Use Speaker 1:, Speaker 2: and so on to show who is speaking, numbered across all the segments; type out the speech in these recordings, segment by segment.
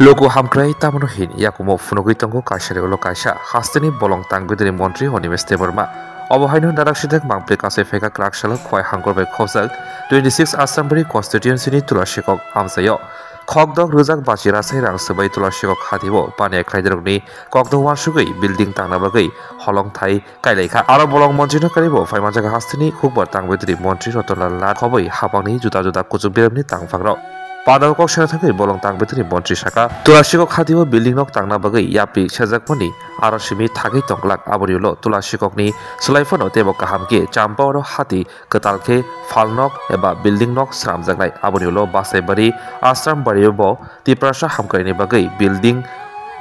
Speaker 1: Logo hamkrai tamano hin yakumo funogui tongo kaisare ulo kaisa hasteni bolong tangbedri mantri Onimesh Deborma obohaino daraksidek mangpre kase feka kraksalo khoi hangkorbe khojak 26 Assembly constituency ni tulashikok hamsayo khokdok rujak bachira sai rang sabai tulashikok khatibo pane khlaiderokni kokdo wasugui building tangna bagai holong thai kailaikha aro bolong mantri no karibo phaimanjaga hasteni khukbar tangbedri mantri Rotonlal Nath khoboi hapangni juda juda kuchuk beremni tangfagrok Padalkok sena thagui bolong tangbetri mantri saka tulashikok khatibo building nok tangna bagai yapi sajakmani arasimi thagai tonglak aboriulo tulashikokni slaifono tebo kahamke champawro hati ketalke falnok eba building nok sramjaknai aboriulo basaibari ashram baribo tiprasa hamkaini bagai building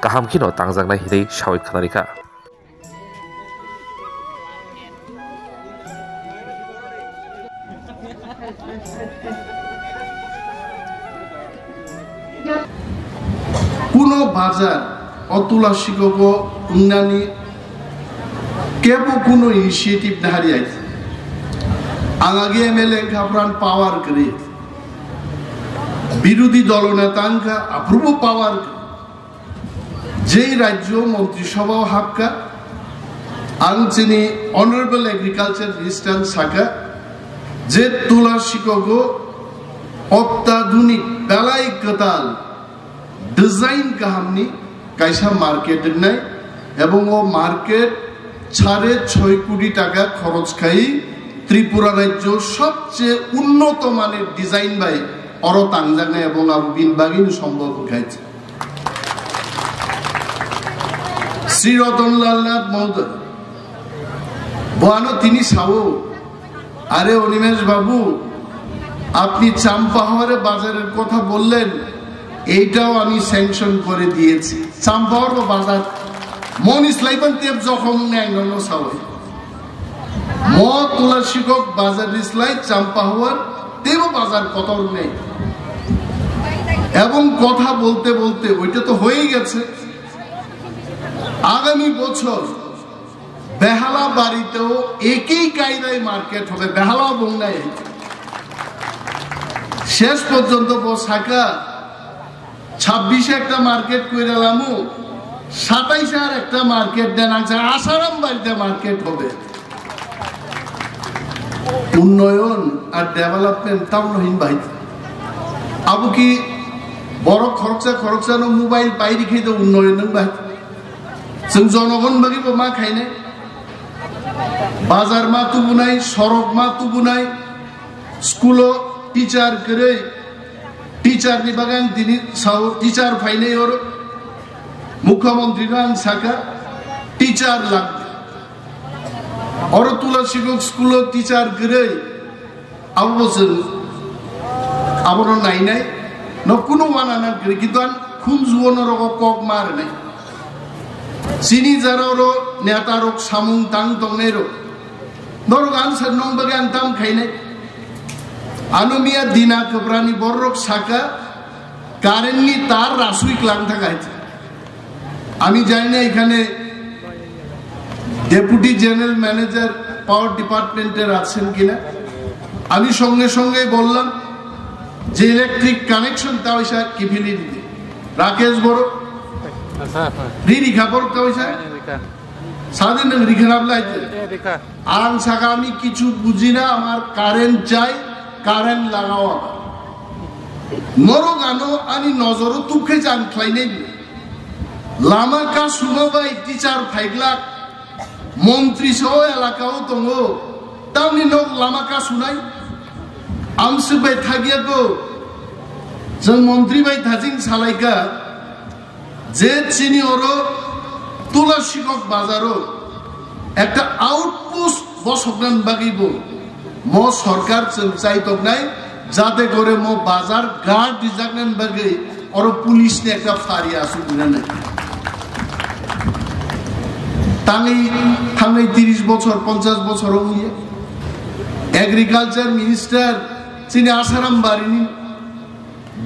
Speaker 1: kahamkino tangjaknai hinai sawai khanarika
Speaker 2: কোনো বাজার অতুলা শিকক উন্নয়নী কেবল কোনো initiative না হারিয়ে আগে MLA খাবরান পাওয়ার করে বিরোধী দলনেতাঙ্কা অপ্রুভ পাওয়ার যেই রাজ্য মন্ত্রিসভা হাক্কা আনচিনি অনারেবল এগ্রিকালচার মিনিস্টার শাখা যে তুলা শিকক অত্যাধুনিক বেলাই কতাল ডিজাইন কাহামনি কাইসা মার্কেট নাই এবং ও মার্কেট 6.5 কোটি টাকা খরচ খাই ত্রিপুরা রাজ্য সবচেয়ে উন্নত মানের ডিজাইন বাই অর তাংজানে এবং আবু বিন বাগিন সম্ভব খাইছে শ্রী রতনলাল নাথ মহোদয় বয়ানো তিনি সাও আরে অনিমেষ বাবু আপনি চাম্পাহারে বাজারের কথা বললেন এইটাও আমি স্যাংশন করে দিয়েছি চাম্পাহার বাজার মন ইসলাইবান তেব যখন নেয় নন সাওই ম তুলাশিকক বাজার ইসলাই চাম্পাহার তেব বাজার কত নেই এবং কথা বলতে বলতে ওইটা তো হয়েই গেছে আগামী বছর বেহালা বাড়িতেও একই কায়দায় মার্কেট হবে বেহালা বংনায় শেষ পর্যন্ত বসাকা 26 একটা মার্কেট কইরালাম 27 আর একটা মার্কেট দেন আসারাম বাড়িতে মার্কেট হবে উন্নয়ন আর ডেভেলপমেন্ট তামনহীন ভাই আবু কি বড় খরচানো মোবাইল পাইরি খাইতে উন্নয়ন ভাই जों জনগণ বাগিব মা খাইনে বাজার মা তুবুনাই সড়ক মা তুবুনাই স্কুল টিচার করে টিচার নি বাগান তিনি টিচার ফাইনে ওর মুখ্যমন্ত্রী রান শাখা টিচার লাগবে ওর তুলাশিকক স্কুল টিচার করে আবু বছর আবার নাই নাই ন কোনো মানানা করে কিন্তু খুন জুয়নের কক মার নাই চিনি যারো নেতারক সামুং তাং তংনেরো ধরো আনসার নং বাগান তাম খাইনাই আনুমিয়া দিনা কবরানি বড়রক শাখা কারেন্টনি তার রাসুই ক্লাং থাকাইছে আমি জানি না এখানে ডেপুটি জেনারেল ম্যানেজার পাওয়ার ডিপার্টমেন্টের আছেন কিনা আমি সঙ্গে সঙ্গে বললাম যে ইলেকট্রিক কানেকশন তাওইসা কি ফিলি দিতে রাকেশ বড় রিরি খাবার তাওইসা সাদিন রিখানাবলাইতে আং শাখা আমি কিছু বুঝি না আমার কারেন্ট চাই কারেন্ট লাগাও নরো গানো আনি নজরও তুখে যান খাইনে লামা কা সুমাবাই টিচার ফাইগলা মন্ত্রী সহ এলাকাও দङ তামনি নক লামা কা সুনাই আমসুবাই থাকিয়া গো जों মন্ত্রী বাই থাজিং সালাইকা যে চিনি ওরো তুলাশিকক বাজারও একটা আউটপোস্ট বসগান বাগিব ম সরকার চাইতক নাই যাতে করে ম বাজার গার্ড ডিজাগনেন বাগে আর পুলিশ নে একটা ফারি আসুক না নাই থাঙ্গাই 30 বছর 50 বছর হইয়া এগ্রিকালচার মিনিস্টার চিনি আসারাম বাড়িনি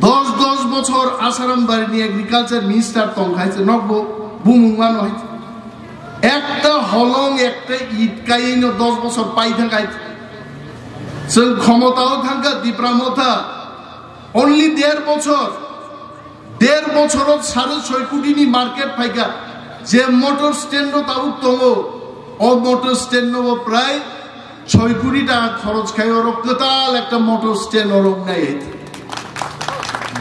Speaker 2: 10 বছর আসারাম বাড়িনি এগ্রিকালচার মিনিস্টার তংখাইছে নব্ব বুমুমান হইছে একটা হলং একটা ইট কাইনো 10 বছর পাই থাকাইছে जों ক্ষমতাও থাকা দিপ্রামতা only 1.5 বছর 1.5 বছরত 6.5 কোটি নি মার্কেট ফাইকা যে মোটর স্ট্যান্ড তাবুক তঙ্গ ও মোটর স্ট্যান্ড প্রায় 6 কোটি টাকা খরচ খাই ওরক কেতাল একটা মোটর স্ট্যান্ড ওরক নাই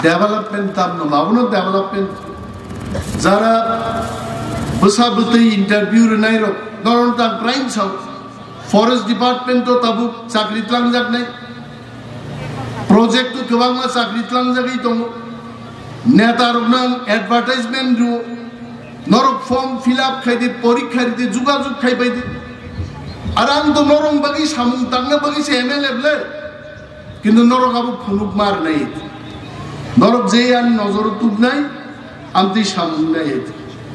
Speaker 2: ডেভেলপমেন্ট তাম না মাবনো ডেভেলপমেন্ট যারা বসাবতে ইন্টারভিউ নাই রক নরন তা প্রাইম সাউথ ফরেস্ট ডিপার্টমেন্ট তো তাবুক চাকরি তলাং যাক নাই প্রজেক্ট তো গোবাংলা চাকরি তলাং যাগই দङ নেতা রকনাং অ্যাডভার্টাইজমেন্ট রু নরক ফর্ম ফিল আপ খাইতে পরীক্ষা দিতে যোগাযোগ খাই পাইতে আর আন তো নরং বাগি সামুং তাংনা বাগি সে এমএলএ বলে কিন্তু নরক আবু ফুনুক মার নাই নরক যে আন নজর তুব নাই আমতি সামুং নাই